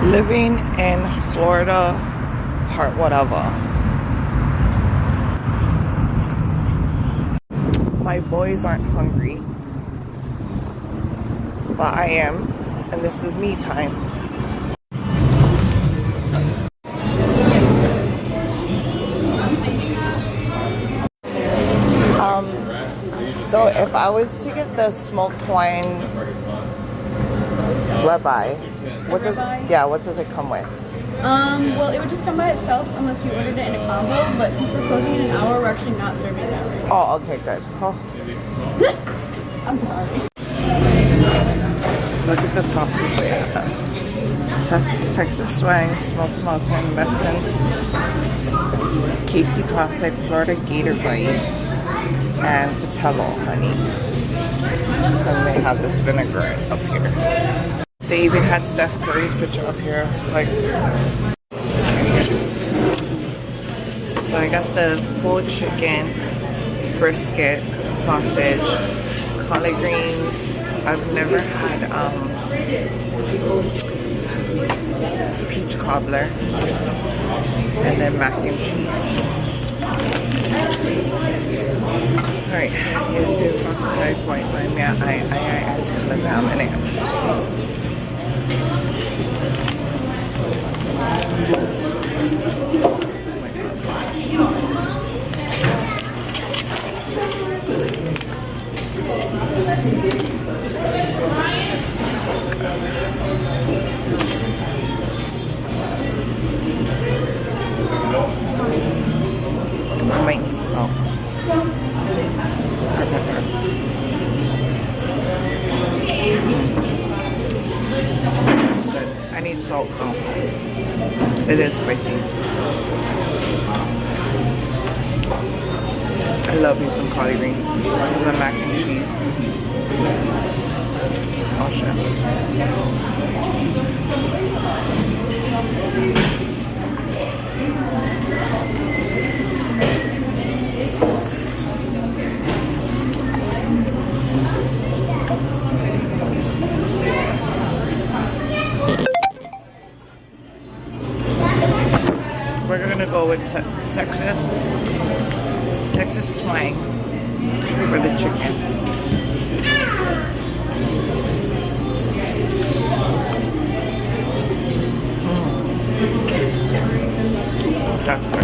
Living in Florida, heart whatever. My boys aren't hungry, but I am, and this is me time. So if I was to get the smoked wine ribeye, what does it come with? Well, it would just come by itself unless you ordered it in a combo, but since we're closing in an hour, we're actually not serving that right now. Oh, okay, good. Oh. I'm sorry. Look at the sauces they have. Texas Swang, Smoked Mountain, Muffins, Casey Classic, Florida Gator Bite, and Tupelo honey. And they have this vinaigrette up here. They even had Steph Curry's picture up here. Like, so I got the pulled chicken, brisket, sausage, collard greens. I've never had peach cobbler, and then mac and cheese. Alright, yes, so cocktail white wine. Yeah, I to Kalepe anyway. I might need salt. I need salt though. It is spicy. I love me some collard greens. This is a mac and cheese. Oh shit. We're gonna go with Texas twang for the chicken. That's good.